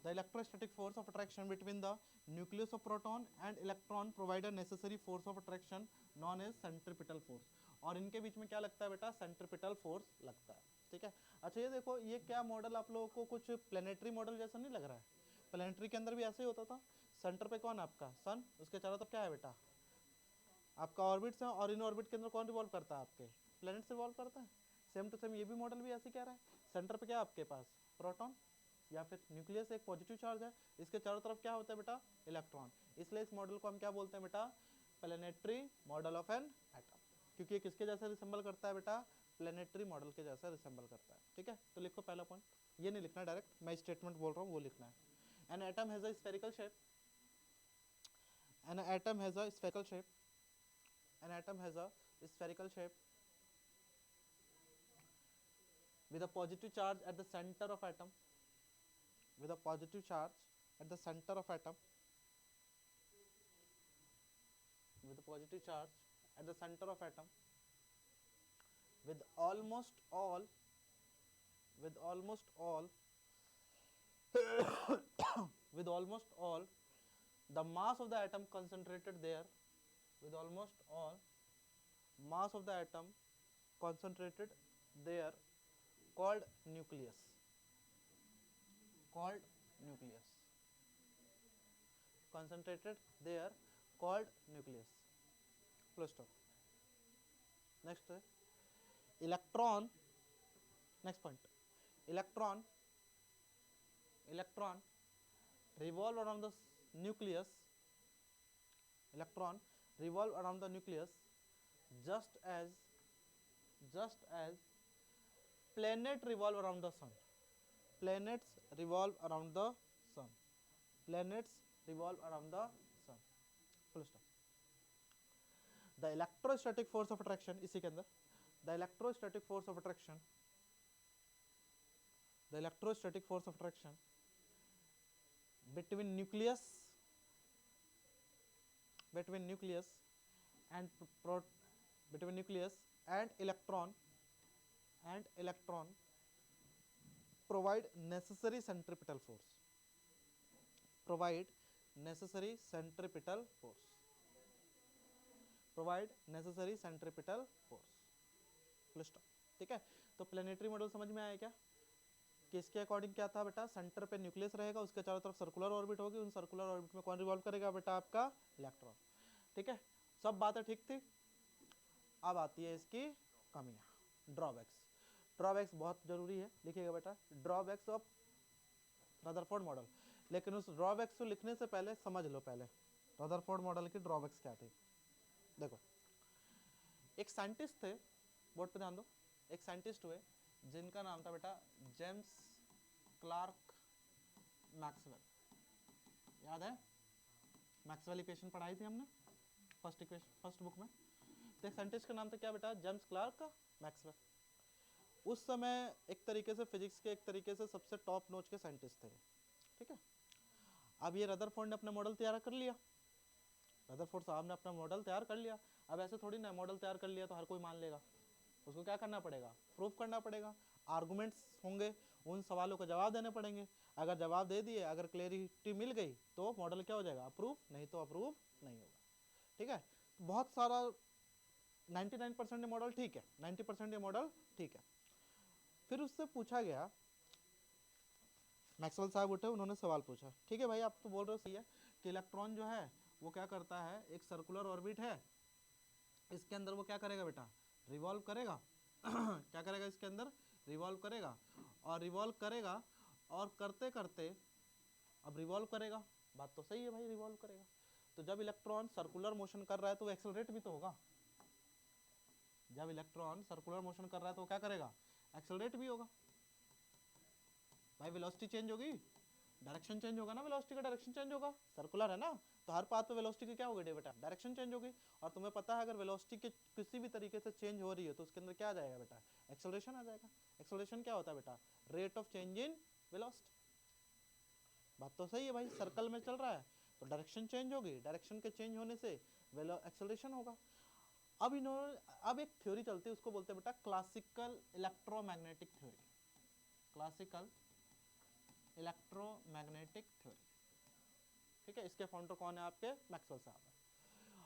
A: the electrostatic force of attraction between the nucleus of proton and electron provide a necessary force of attraction known as centripetal force। और इनके बीच में क्या लगता है बेटा, सेंट्रिपिटल फोर्स लगता है। ठीक है, अच्छा ये देखो, ये क्या मॉडल आप लोगों को कुछ प्लेनेटरी मॉडल जैसा नहीं लग रहा है? प्लेनेटरी के अंदर भी ऐसे ही होता था, सेंटर पे कौन आपका सन, उसके चारों तरफ क्या है बेटा, आपका ऑर्बिट्स है, और इन ऑर्बिट के अंदर कौन रिवॉल्व करता है, आपके प्लैनेट्स रिवॉल्व करता है। सेम टू सेम ये भी मॉडल भी ऐसे कह रहा है, सेंटर पे क्या है आपके पास, प्रोटॉन या फिर न्यूक्लियस एक पॉजिटिव चार्ज है, इसके चारों तरफ क्या होता है बेटा, इलेक्ट्रॉन। इसलिए इस मॉडल को हम क्या बोलते हैं बेटा, planetary model of an atom, क्योंकि ये किसके जैसा रिसेंबल करता है बेटा, प्लैनेटरी मॉडल के जैसा रिसेंबल करता है। ठीक है, तो लिखो पहला पॉइंट, ये नहीं लिखना डायरेक्ट, मैं स्टेटमेंट बोल रहा हूँ वो लिखना है। An atom has a spherical shape, an atom has a spherical shape, an atom has a spherical shape with a positive charge at the center of atom, with a positive charge at the center of atom, with a positive charge at the center of atom, with almost all with almost all with almost all the mass of the atom concentrated there, with almost all mass of the atom concentrated there, called nucleus, called nucleus, concentrated there, called nucleus. Full stop. Next है electron. Next point, electron revolve around the nucleus. Electron revolve around the nucleus just as planets revolve around the sun. Planets revolve around the sun. Planets revolve around the sun. Full stop. The electrostatic force of attraction, इसी के अंदर the electrostatic force of attraction between nucleus and electron provide necessary centripetal force. Provide necessary centripetal force. Full stop. ठीक है, तो planetary model समझ में आया क्या? कि इसके अकॉर्डिंग क्या था बेटा, सेंटर पे न्यूक्लियस रहेगा, उसके चारों तरफ सर्कुलर ऑर्बिट होगी, उन सर्कुलर ऑर्बिट में कौन रिवॉल्व करेगा बेटा? आपका इलेक्ट्रॉन. ठीक है, सब बातें ठीक थी. अब आती है इसकी कमियां, ड्रॉबैक्स. ड्रॉबैक्स बहुत जरूरी है, लिखिएगा बेटा, ड्रॉबैक्स ऑफ रदरफोर्ड मॉडल. लेकिन उस ड्रॉबैक्स को लिखने से पहले समझ लो पहले रदरफोर्ड मॉडल की ड्रॉबैक्स क्या थी. देखो, एक साइंटिस्ट थे, बोर्ड पे ध्यान दो, एक साइंटिस्ट हुए जिनका नाम था बेटा जेम्स क्लार्क मैक्सवेल. याद है? मैक्सवेल इक्वेशन पढ़ाई थी हमने फर्स्ट बुक में. तो एक साइंटिस्ट का नाम था क्या बेटा? James Clerk Maxwell. उस समय एक तरीके से फिजिक्स के एक तरीके से सबसे टॉप नोच के साइंटिस्ट थे. ठीक है, अब ये रदरफोर्ड ने अपना मॉडल तैयार कर लिया. रदरफोर्ड साहब ने अपना मॉडल तैयार कर लिया. अब ऐसे थोड़ी ना मॉडल तैयार कर लिया तो हर कोई मान लेगा. उसको क्या करना पड़ेगा? प्रूफ करना पड़ेगा. आर्गुमेंट्स होंगे, उन सवालों का जवाब देने पड़ेंगे. अगर जवाब दे दिए, अगर क्लैरिटी मिल गई तो मॉडल क्या हो जाएगा? अप्रूव. नहीं तो अप्रूव नहीं होगा. ठीक है, बहुत सारा 99% ये मॉडल ठीक है, 90% ये मॉडल ठीक है. फिर उससे पूछा गया, मैक्सवेल साहब उठे, उन्होंने सवाल पूछा, ठीक है भाई आप तो बोल रहे हो सही है कि इलेक्ट्रॉन जो है वो क्या करता है, एक सर्कुलर ऑर्बिट है, इसके अंदर वो क्या करेगा बेटा? रिवॉल्व करेगा. क्या करेगा? इसके अंदर रिवॉल्व करेगा. और रिवॉल्व करेगा और करते करते अब रिवॉल्व करेगा. बात तो सही है भाई, रिवॉल्व करेगा. तो जब इलेक्ट्रॉन सर्कुलर मोशन कर रहा है तो वो एक्सेलरेट भी तो होगा. जब इलेक्ट्रॉन सर्कुलर मोशन कर रहा है तो वो क्या करेगा? एक्सेलरेट भी होगा. भाई वेलोसिटी चेंज होगी, डायरेक्शन चेंज होगा ना. वेलोसिटी का डायरेक्शन चेंज होगा, सर्कुलर है ना, तो हर पाथ पे वेलोसिटी की क्या होगी बेटा? डायरेक्शन चेंज होगी. और तुम्हें पता है अगर वेलोसिटी के किसी भी तरीके से चेंज हो रही है तो उसके अंदर क्या आ जाएगा बेटा? एक्सेलरेशन आ जाएगा. एक्सेलरेशन क्या होता है बेटा? Rate of change in velocity. बात तो सही है भाई, सर्कल में चल रहा है तो डायरेक्शन चेंज होगी, डायरेक्शन के चेंज होने से एक्सेलरेशन होगा. अब एक थ्योरी चलती है, उसको बोलते हैं बेटा classical electromagnetic theory. Classical electromagnetic theory. ठीक है, इसके फाउंडर कौन है आपके? मैक्सवेल साहब.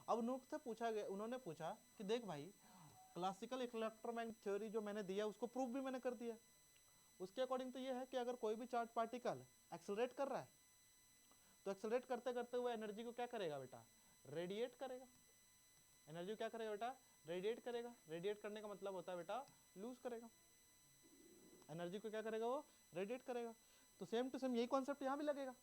A: अब उन्होंने पूछा कि देख भाई, क्लासिकल इलेक्ट्रोमैग्नेटिक थ्योरी जो मैंने दिया उसको प्रूफ भी मैंने कर दिया. उसके अकॉर्डिंग तो ये है कि अगर कोई भी चार्ज पार्टिकल एक्सेलरेट कर रहा है तो एक्सेलरेट करते करते हुए एनर्जी को क्या करेगा बेटा? रेडिएट करेगा. एनर्जी क्या करेगा बेटा? रेडिएट करेगा. रेडिएट करने का मतलब होता है बेटा लूज करेगा. एनर्जी को क्या करेगा? वो रेडिएट करेगा. तो सेम टू सेम यही कॉन्सेप्ट यहाँ भी लगेगा.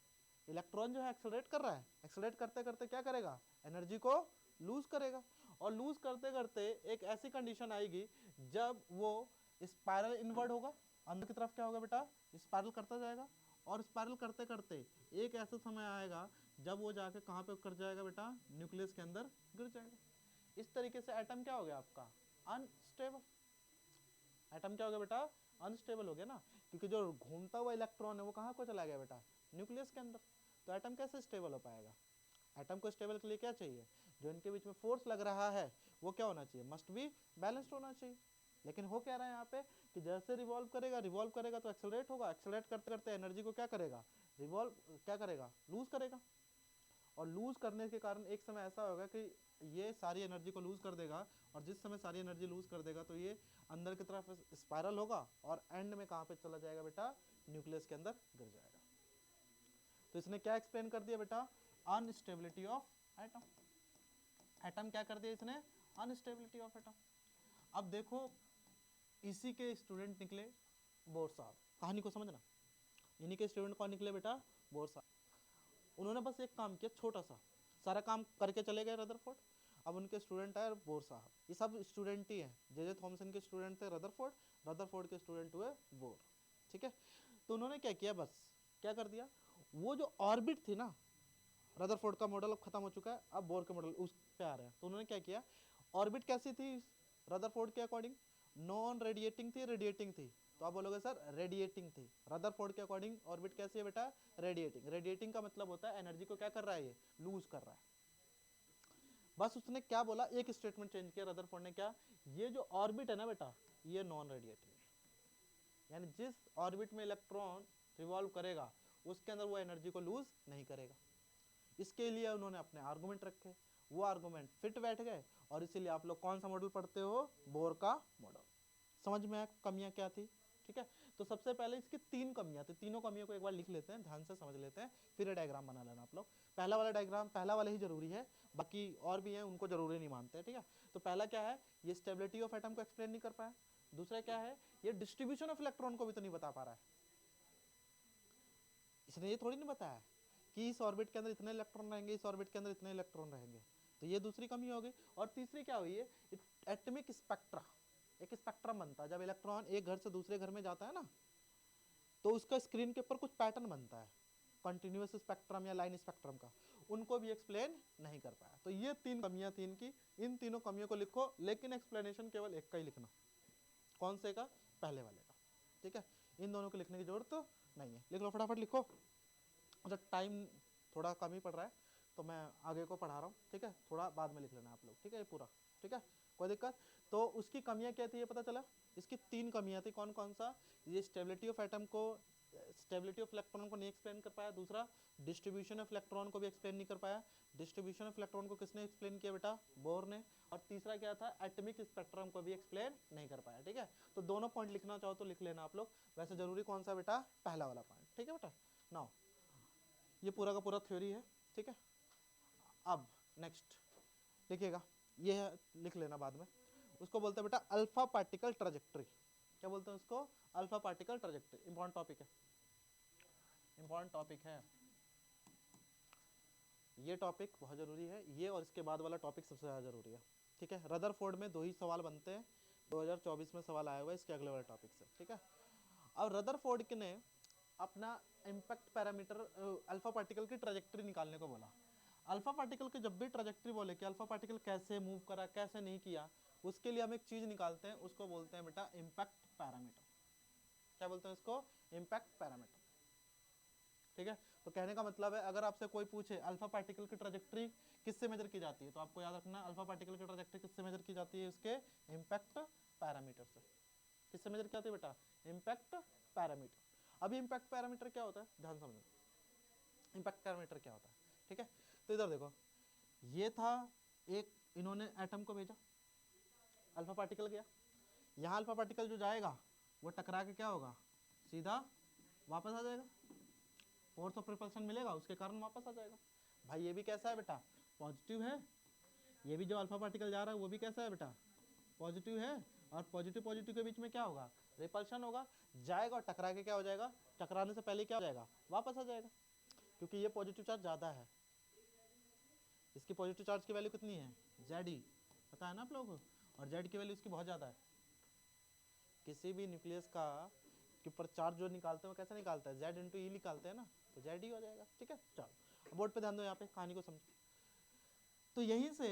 A: इलेक्ट्रॉन जो है एक्सेलरेट कर रहा है, एक्सेलरेट करते करते क्या करेगा? एनर्जी को लूज करेगा. और लूज करते करते एक ऐसी कंडीशन आएगी जब वो स्पाइरल इनवर्ड होगा. अंदर की तरफ क्या होगा बेटा? स्पाइरल करता जाएगा. और स्पाइरल करते करते एक ऐसा समय आएगा जब वो जाके कहाँ पे कर जाएगा बेटा? न्यूक्लियस के अंदर गिर जाएगा. इस तरीके से एटम क्या हो गया आपका? अनस्टेबल. एटम क्या हो गया बेटा? अनस्टेबल हो गया ना, क्योंकि जो घूमता हुआ इलेक्ट्रॉन है वो कहाँ को चला गया बेटा? न्यूक्लियस के अंदर. तो एटम कैसे स्टेबल हो पाएगा? एटम को स्टेबल के लिए क्या चाहिए, जो इनके बीच में फोर्स लग रहा है वो क्या होना चाहिए, मस्ट बी बैलेंस्ड होना चाहिए। लेकिन हो क्या रहा है यहाँ पे कि जैसे रिवॉल्व करेगा तो एक्सेलरेट होगा, एक्सेलरेट करते करते एनर्जी को क्या करेगा, रिवॉल्व क्या करेगा, लूज करेगा। और लूज करने के कारण एक समय ऐसा होगा कि ये सारी एनर्जी को लूज कर देगा, और जिस समय सारी एनर्जी लूज कर देगा तो ये अंदर की तरफ स्पाइरल होगा और एंड में कहाँ पे चला जाएगा बेटा, न्यूक्लियस के अंदर गिर जाएगा। तो इसने क्या एक्सप्लेन कर दिया बेटा, अनस्टेबिलिटी ऑफ एटम। एटम क्या कर दिया इसने, अनस्टेबिलिटी ऑफ एटम। अब देखो इसी के स्टूडेंट निकले बोर साहब, कहानी को समझना, इन्हीं के स्टूडेंट कौन निकले बेटा, बोर साहब। उन्होंने बस एक काम किया छोटा सा, सारा काम करके चले गए रदरफोर्ड। अब उनके स्टूडेंट आए बोर साहब, ये सब स्टूडेंट ही हैं, जे थॉमसन के स्टूडेंट थे रदरफोर्ड, रदरफोर्ड के स्टूडेंट हुए बोर, ठीक है। तो उन्होंने क्या किया, बस क्या कर दिया, वो जो ऑर्बिट थी ना, रदरफोर्ड का मॉडल अब खत्म हो चुका है, अब बोर के मॉडल उस पे आ रहे हैं। तो उन्होंने क्या किया, ऑर्बिट कैसी थी रदरफोर्ड के अकॉर्डिंग, नॉन रेडिएटिंग थी, रेडिएटिंग थी। तो आप बोलोगे सर रेडिएटिंग थी, रदरफोर्ड के अकॉर्डिंग ऑर्बिट कैसी है बेटा, रेडिएटिंग। रेडिएटिंग का मतलब होता है एनर्जी को क्या कर रहा है, ये लूज कर रहा है। बस उसने क्या बोला, एक स्टेटमेंट चेंज किया रदरफोर्ड ने, क्या, ये जो ऑर्बिट है ना बेटा ये नॉन रेडिएटिंग है, यानी जिस ऑर्बिट में इलेक्ट्रॉन रिवॉल्व करेगा उसके अंदर वो एनर्जी को लूज नहीं करेगा। इसके लिए उन्होंने अपने आर्गुमेंट रखे, वो आर्गुमेंट फिट बैठ गए, और इसीलिए आप लोग कौन सा मॉडल पढ़ते हो, बोर का मॉडल। समझ में आया कमियां क्या थी, ठीक है। तो सबसे पहले इसकी तीन कमियां थी, तीनों कमियों को एक बार लिख लेते हैं, ध्यान से समझ लेते हैं, फिर ये डायग्राम बना लेना आप लोग। पहला वाला डायग्राम, पहला वाला ही जरूरी है, बाकी और भी हैं उनको जरूरी नहीं मानते, ठीक है। तो पहला क्या है, ये स्टेबिलिटी ऑफ एटम को एक्सप्लेन नहीं कर पाया। दूसरा क्या है, ये डिस्ट्रीब्यूशन ऑफ इलेक्ट्रॉन को भी तो नहीं बता पा रहा है, इसने ये थोड़ी नहीं बताया कि इस ऑर्बिट के अंदर इतने इलेक्ट्रॉन रहेंगे, इस ऑर्बिट के अंदर इतने इलेक्ट्रॉन रहेंगे। तो ये दूसरी कमी हो गई। और तीसरी क्या हुई है, एटॉमिक स्पेक्ट्रा, एक स्पेक्ट्रम बनता है जब इलेक्ट्रॉन एक घर से दूसरे घर में जाता है ना, तो उसका स्क्रीन के ऊपर कुछ पैटर्न बनता है, कंटिन्यूअस स्पेक्ट्रम या लाइन स्पेक्ट्रम का, उनको भी एक्सप्लेन नहीं कर पाया। तो ये तीन कमियां थी इनकी, इन तीनों कमियों को लिखो, लेकिन एक्सप्लेनेशन केवल एक का ही लिखना। कौन से का, पहले वाले का, ठीक है। इन दोनों को लिखने की जरूरत तो नहीं है, लिख लो फटाफट लिखो। अच्छा टाइम थोड़ा कम ही पड़ रहा है तो मैं आगे को पढ़ा रहा हूँ, ठीक है, थोड़ा बाद में लिख लेना आप लोग, ठीक है, ये पूरा, ठीक है, कोई दिक्कत। तो उसकी कमियां क्या थी ये पता चला, इसकी तीन कमियां थी, कौन कौन सा, ये स्टेबिलिटी ऑफ एटम को, स्टेबिलिटी ऑफ इलेक्ट्रॉन को नहीं एक्सप्लेन कर पाया। दूसरा डिस्ट्रीब्यूशन ऑफ इलेक्ट्रॉन को भी एक्सप्लेन नहीं कर पाया, डिस्ट्रीब्यूशन ऑफ इलेक्ट्रॉन को किसने एक्सप्लेन किया बेटा, बोर ने। और तीसरा क्या था, एटॉमिक स्पेक्ट्रम को भी एक्सप्लेन नहीं कर पाया, ठीक है। तो दोनों पॉइंट लिखना चाहो तो लिख लेना आप लोग, वैसे जरूरी कौन सा बेटा, पहला वाला पॉइंट, ठीक है बेटा। नाउ ये पूरा का पूरा थ्योरी है, ठीक है। अब नेक्स्ट लिखिएगा, ये है, लिख लेना बाद में। उसको बोलते हैं बेटा अल्फा पार्टिकल ट्रैजेक्टरी, क्या बोलते हैं उसको, alpha particle trajectory. Important topic है, इंपॉर्टेंट टॉपिक है ये, टॉपिक बहुत जरूरी है ये, और इसके बाद वाला टॉपिक सबसे ज़्यादा जरूरी है, ठीक है। रदरफोर्ड में दो ही सवाल बनते हैं, 2024 में सवाल आया हुआ है इसके अगले वाले टॉपिक से, ठीक है। अब रदरफोर्ड ने अपना इम्पैक्ट पैरामीटर अल्फा पार्टिकल की ट्रैजेक्टरी निकालने को बोला। अल्फा पार्टिकल की जब भी ट्रैजेक्टरी बोले कि अल्फा पार्टिकल कैसे मूव करा कैसे नहीं किया, उसके लिए हम एक चीज निकालते हैं, उसको बोलते हैं बेटा इम्पैक्ट पैरामीटर। क्या बोलते हैं उसको, इम्पैक्ट पैरामीटर, ठीक है। तो कहने का मतलब है अगर आपसे कोई पूछे अल्फा पार्टिकल की ट्रैजेक्टरी किससे मेजर की जाती है, तो आपको याद रखना अल्फा पार्टिकल की ट्रैजेक्टरी किससे मेजर की जाती है, उसके इम्पैक्ट पैरामीटर से। किससे मेजर की जाती है बेटा, इम्पैक्ट पैरामीटर। अभी इम्पैक्ट पैरामीटर क्या होता है, ध्यान समझो, इम्पैक्ट पैरामीटर क्या होता है, ठीक है। तो इधर देखो, ये था एक, इन्होंने एटम को भेजा, अल्फा पार्टिकल गया, यहाँ अल्फा पार्टिकल जो जाएगा वो टकरा के क्या होगा, सीधा वापस आ जाएगा, फोर्स ऑफ रिपल्शन मिलेगा उसके कारण वापस आ जाएगा। भाई ये भी कैसा है बेटा, पॉजिटिव है, ये भी जो अल्फा पार्टिकल जा रहा है वो भी कैसा है बेटा, पॉजिटिव है। और पॉजिटिव पॉजिटिव के बीच में क्या होगा, रिपल्शन होगा, जाएगा और टकरा के क्या हो जाएगा, टकराने से पहले क्या हो जाएगा, वापस आ जाएगा, क्योंकि ये पॉजिटिव चार्ज ज़्यादा है, इसकी पॉजिटिव चार्ज की वैल्यू कितनी है, जेड, पता है ना आप लोगों को, और जेड की वैल्यू इसकी बहुत ज़्यादा है। किसी भी न्यूक्लियस का के ऊपर चार्ज जो निकालते हैं वो कैसे निकालता है, जेड इंटू ई निकालते हैं ना, तो जेड ही हो जाएगा, ठीक है। चलो बोर्ड पे ध्यान दो, यहाँ पे कहानी को समझो। तो यहीं से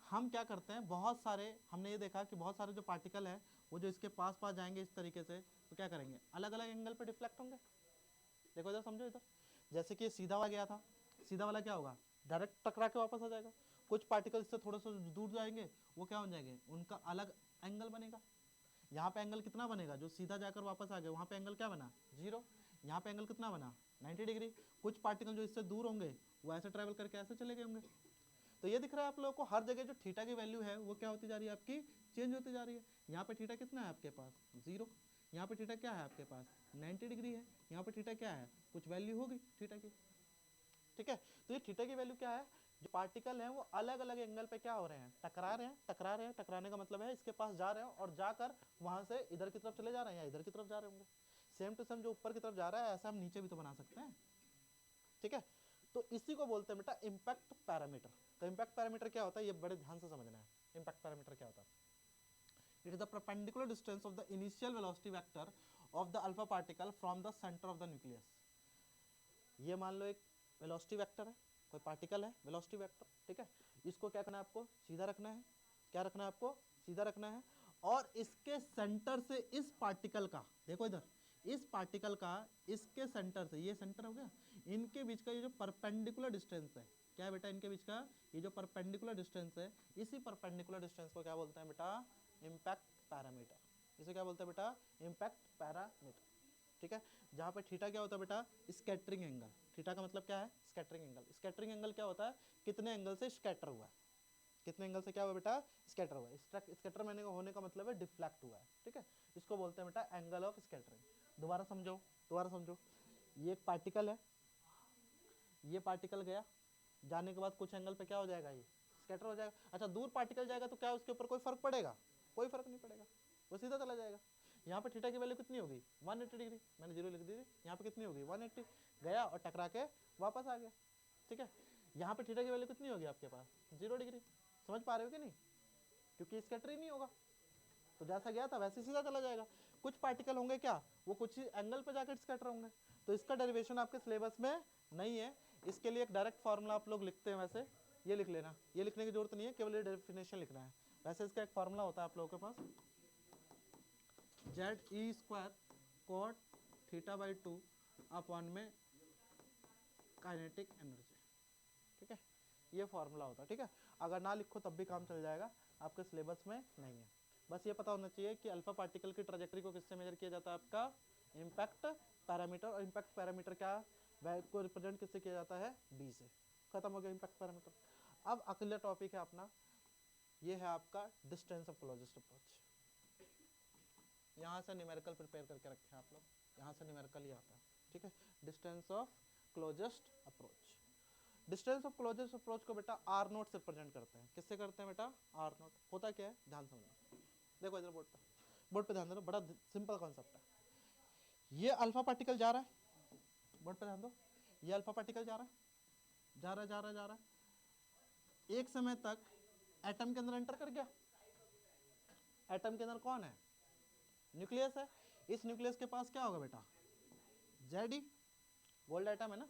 A: हम क्या करते हैं, बहुत सारे हमने ये देखा कि बहुत सारे जो पार्टिकल है वो जो इसके पास पास जाएंगे इस तरीके से, तो क्या करेंगे, अलग अलग एंगल पे डिफ्लेक्ट होंगे। देखो इधर समझो, इधर जैसे कि सीधा वाला गया था, सीधा वाला क्या होगा, डायरेक्ट टकरा के वापस आ जाएगा। कुछ पार्टिकल इससे थोड़ा सा दूर जाएंगे, वो क्या हो जाएंगे, उनका अलग एंगल बनेगा। यहाँ पे एंगल कितना बनेगा, जो सीधा जाकर वापस आ गया वहाँ पे एंगल क्या बना, 0। यहाँ पे एंगल कितना बना, 90 डिग्री। कुछ पार्टिकल जो इससे दूर होंगे वो ऐसे ट्रेवल करके ऐसे चले गए होंगे। तो ये दिख रहा है आप लोगों को, हर जगह जो थीटा की वैल्यू है वो क्या होती जा रही है, आपकी चेंज होती जा रही है। यहाँ पे थीटा कितना है आपके पास, 0। यहाँ पे थीटा क्या है आपके पास, 90 डिग्री है। यहाँ पे थीटा क्या है, कुछ वैल्यू होगी थीटा की, ठीक है। तो ये थीटा की वैल्यू क्या है, जो पार्टिकल हैं वो अलग अलग एंगल पे क्या हो रहे हैं, टकरा रहे हैं, टकरा रहे हैं। टकराने का मतलब है इसके पास जा रहे हैं और जाकर वहां से इधर की तरफ चले जा रहे हैं या इधर की तरफ जा रहे होंगे। सेम टू सेम जो ऊपर की तरफ जा रहा है ऐसा हम नीचे भी तो बना सकते हैं, ठीक है। तो इसी को बोलते हैं बेटा इम्पैक्ट पैरामीटर। तो इम्पैक्ट पैरामीटर क्या होता है, ये बड़े ध्यान से समझना है। इम्पैक्ट पैरामीटर क्या होता है, it is the perpendicular distance of the initial velocity vector of the alpha particle from the centre of the nucleus. ये मान लो एक वेलोसिटी वेक्टर है, कोई पार्टिकल है वेलोसिटी वेक्टर, ठीक है। इसको क्या करना है आपको, सीधा रखना है। क्या रखना है आपको, सीधा रखना है। और इसके सेंटर से इस पार्टिकल का, देखो इधर, इस पार्टिकल का इसके सेंटर से, ये सेंटर हो गया, इनके बीच का ये जो परपेंडिकुलर डिस्टेंस है, क्या है बेटा, इनके बीच का ये जो परपेंडिकुलर डिस्टेंस है, इसी परपेंडिकुलर डिस्टेंस को क्या बोलते हैं बेटा, इम्पैक्ट पैरामीटर। इसे क्या बोलते हैं बेटा, इम्पैक्ट पैरामीटर, ठीक है। जहाँ पे थीटा क्या होता है बेटा, स्कैटरिंग एंगल। थीटा का मतलब क्या है, स्कैटरिंग एंगल। स्कैटरिंग एंगल क्या होता है, कितने एंगल से स्कैटर हुआ है, कितने एंगल से क्या हुआ बेटा, स्कैटर हुआ है। स्कैटर होने का मतलब है डिफ्लेक्ट हुआ है, ठीक है। इसको बोलते हैं बेटा एंगल ऑफ स्कैटरिंग। दोबारा समझो, दोबारा समझो। ये एक पार्टिकल है, ये पार्टिकल गया, जाने के बाद कुछ एंगल पे क्या हो जाएगा, ये स्कैटर हो जाएगा। अच्छा, दूर पार्टिकल जाएगा तो क्या उसके ऊपर कोई फर्क पड़ेगा, कोई फर्क नहीं पड़ेगा, वो सीधा चला जाएगा। यहाँ पे थीटा की वैल्यू कितनी होगी, 180 डिग्री, मैंने 0 लिख दी थी। यहाँ पे कितनी होगी, 180, गया और टकरा के वापस आ गया, ठीक है। यहाँ पे थीटा की वैल्यू कितनी होगी आपके पास, 0 डिग्री। समझ पा रहे हो कि नहीं, क्योंकि स्कैटर ही नहीं होगा, तो जैसा गया था वैसे सीधा चला जाएगा। कुछ पार्टिकल होंगे क्या, वो कुछ ही एंगल पे जाकर स्कैटर होंगे। तो इसका डेरिवेशन आपके सिलेबस में नहीं है, इसके लिए एक डायरेक्ट फार्मूला आप लोग लिखते हैं, वैसे ये लिख लेना, ये लिखने की जरूरत नहीं है, केवल ये डेफिनेशन लिखना है। वैसे इसका एक फार्मूला होता है आप लोगों के पास, ZE² cot θ/2 अपॉन में काइनेटिक एनर्जी, ठीक है। ये फार्मूला होता है, ठीक है। अगर ना लिखो तब भी काम चल जाएगा, आपके सिलेबस में नहीं है। बस ये पता होना चाहिए कि अल्फा पार्टिकल की ट्रैजेक्टरी को किससे मेजर किया जाता है, आपका इम्पैक्ट पैरामीटर। और इम्पैक्ट पैरामीटर क्या को रिप्रेजेंट किससे किया जाता है, बी से। खत्म हो गया इम्पैक्ट पैरामीटर। अब अगला टॉपिक है अपना, ये है आपका डिस्टेंस ऑफ क्लोजेस्ट अप्रोच। यहाँ से न्यूमेरिकल प्रिपेयर करके रखे हैं आप लोग, यहाँ से न्यूमेरिकल ही आता है, ठीक है। Distance of closest approach. Distance of closest approach को बेटा आर नोट से रिप्रेजेंट करते हैं। किससे करते हैं बेटा, आर नोट। होता क्या है, ध्यान समझना, देखो इधर बोर्ड पे, बोर्ड पे ध्यान देना, बड़ा सिंपल कॉन्सेप्ट है। ये अल्फा पार्टिकल जा रहा है, बोर्ड पे ध्यान दो, ये अल्फा पार्टिकल जा रहा है, जा रहा है, जा रहा है, जा रहा है, एक समय तक एटम के अंदर एंटर कर गया। एटम के अंदर कौन है, न्यूक्लियस है। इस न्यूक्लियस के पास क्या होगा बेटा, जेड, गोल्ड एटम है ना,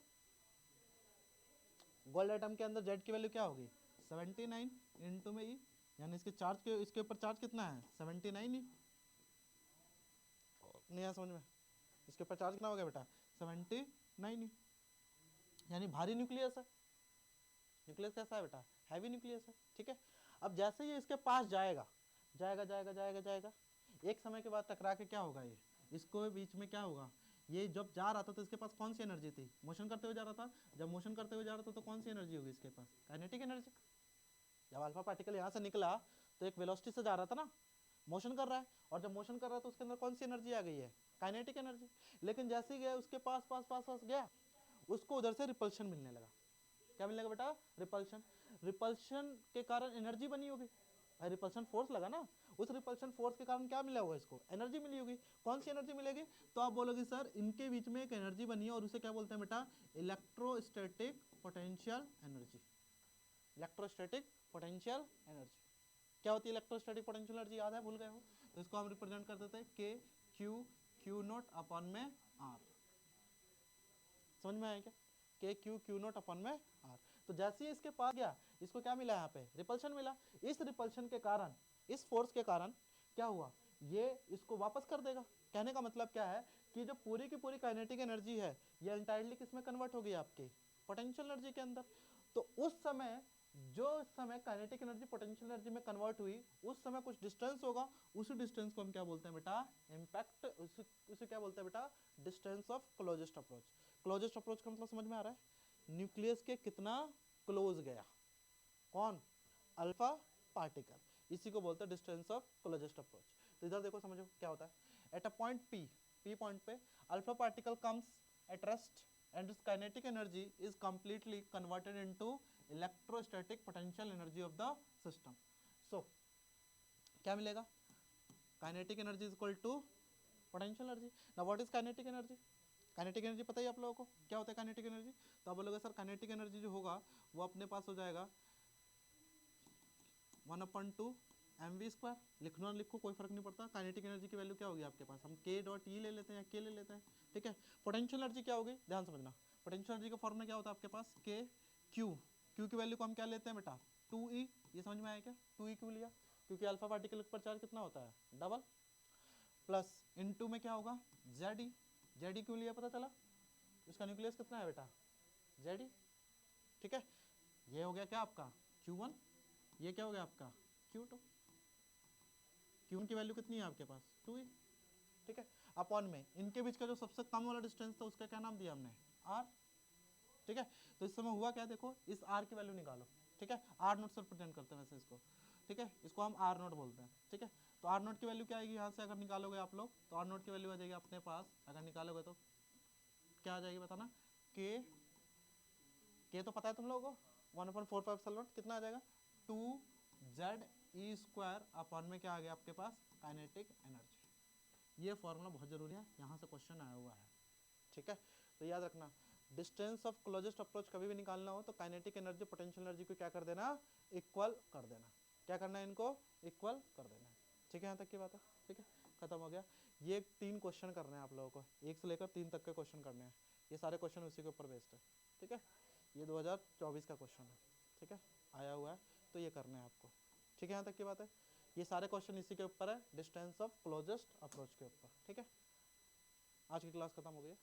A: गोल्ड एटम के अंदर जेड की वैल्यू क्या होगी, 79 इंटू में ई, यानी इसके चार्ज के, इसके ऊपर चार्ज कितना है, 79 ई। नहीं समझ में, इसके ऊपर चार्ज कितना हो गया बेटा, 79 ई, यानी भारी न्यूक्लियस है। न्यूक्लियस कैसा है बेटा, हैवी न्यूक्लियस है, ठीक है। अब जैसे ये इसके पास जाएगा, जाएगा जाएगा जाएगा जाएगा, एक समय के बाद टकरा के क्या होगा, ये इसको बीच में क्या होगा, ये जब जा रहा था तो इसके पास कौन सी एनर्जी थी, मोशन करते हुए जा रहा था। जब मोशन करते हुए जा रहा था तो कौन सी एनर्जी होगी इसके पास, काइनेटिक एनर्जी। जब अल्फा पार्टिकल यहाँ से निकला तो एक वेलोसिटी से जा रहा था ना, मोशन कर रहा है, और जब मोशन कर रहा है तो उसके अंदर कौन सी एनर्जी आ गई है, काइनेटिक एनर्जी। लेकिन जैसे ही गया उसके पास पास पास पास गया, उसको उधर से रिपल्शन मिलने लगा। क्या मिलने लगा बेटा, रिपल्शन। रिपल्शन के कारण एनर्जी बनी होगी, रिपल्शन फोर्स लगा ना, उस रिपल्शन फोर्स के कारण क्या मिला होगा, इसको एनर्जी मिली होगी। कौन सी एनर्जी मिलेगी, तो आप बोलोगे सर इनके बीच में एक एनर्जी बनी है और उसे क्या बोलते हैं बेटा, electrostatic potential energy. Electrostatic potential energy क्या होती है, इलेक्ट्रोस्टैटिक पोटेंशियल एनर्जी याद है, भूल गए हो, तो इसको हम रिप्रेजेंट कर देते हैं के क्यू नॉट अपॉन में आर। समझ में आया क्या, के क्यू नॉट अपॉन में आर। तो जैसे ही इसके पास गया, इसको क्या मिला, यहाँ पे रिपल्शन मिला। इस रिपल्शन के कारण, इस फोर्स के कारण क्या हुआ, ये इसको वापस कर देगा। कहने का मतलब क्या है कि जो पूरी की पूरी काइनेटिक एनर्जी है, ये एंटायरली किस में कन्वर्ट होगी, आपकी पोटेंशियल एनर्जी के अंदर। तो उस समय जो समय काइनेटिक एनर्जी पोटेंशियल एनर्जी में कन्वर्ट हुई, उस समय कुछ डिस्टेंस होगा, उसी डिस्टेंस को हम क्या बोलते हैं बेटा, इम्पैक्ट, उसे क्या बोलते हैं बेटा, distance of closest approach. Closest approach का मतलब समझ में आ रहा है, न्यूक्लियस के कितना क्लोज गया, कौन, अल्फा पार्टिकल, इसी को बोलते हैं डिस्टेंस ऑफ क्लोजेस्ट अप्रोच। तो इधर देखो समझो क्या होता है, at a point P point पे alpha particle comes at rest and its kinetic energy is completely converted into electrostatic potential energy of the system. So क्या मिलेगा, kinetic energy is equal to potential energy. Now what is kinetic energy? Kinetic energy पता ही आप लोगों को क्या होता है kinetic energy, तो आप बोलोगे सर काइनेटिक एनर्जी जो होगा वो अपने पास हो जाएगा 1/2 mv², लिखना लिखो कोई फर्क नहीं पड़ता। काइनेटिक एनर्जी की वैल्यू क्या होगी आपके पास, हम k डॉट ई ले लेते हैं या k ले लेते हैं, ठीक है। पोटेंशियल एनर्जी क्या होगी, ध्यान समझना, पोटेंशियल एनर्जी का फॉर्मूला क्या होता है आपके पास, k q, q की वैल्यू को हम क्या लेते हैं बेटा 2e, ये समझ में आया क्या, 2e क्यों लिया, क्योंकि अल्फा पार्टिकल पर चार्ज कितना होता है, डबल, प्लस इनटू में क्या होगा जेड, जेड क्यों लिया पता चला, उसका न्यूक्लियस कितना है बेटा जेड, ठीक है। ये हो गया क्या आपका q1, ये क्या हो गया आपका q2, q1 की वैल्यू कितनी है आपके पास 2e, ठीक है। अपॉन में इनके बीच का जो सबसे कम वाला डिस्टेंस था उसका क्या नाम दिया हमने r, ठीक है। तो इस समय हुआ क्या, देखो इस r की वैल्यू निकालो, ठीक है, r नोट से रिप्रेजेंट करते हैं वैसे इसको, ठीक है, इसको हम r नोट बोलते हैं, ठीक है। तो r नोट की वैल्यू क्या आएगी यहाँ से अगर निकालोगे आप लोग, तो r नोट की वैल्यू आ जाएगी अपने पास, अगर निकालोगे तो क्या आ जाएगी बताना, k तो पता है तुम लोगों को 1/4 कितना आ जाएगा 2ze² अपॉन में क्या आ गया आपके पास काइनेटिक एनर्जी। ये फॉर्मूला बहुत जरूरी है, यहाँ से क्वेश्चन आया हुआ है, ठीक है। तो याद रखना, डिस्टेंस ऑफ क्लोजेस्ट अप्रोच कभी भी निकालना हो तो काइनेटिक एनर्जी पोटेंशियल एनर्जी को क्या कर देना, इक्वल कर देना, क्या करना है इनको इक्वल कर देना है, ठीक है। यहाँ तक की बात है, ठीक है, खत्म हो गया। ये 3 क्वेश्चन करने हैं आप लोगों को, 1 से लेकर 3 तक के क्वेश्चन करने हैं, ये सारे क्वेश्चन उसी के ऊपर बेस्ड है, ठीक है। ये 2024 का क्वेश्चन है, ठीक है, आया हुआ है, तो ये करना है आपको, ठीक है। यहाँ तक की बात है, ये सारे क्वेश्चन इसी के ऊपर है, डिस्टेंस ऑफ क्लोजेस्ट अप्रोच के ऊपर, ठीक है। आज की क्लास खत्म हो गई है।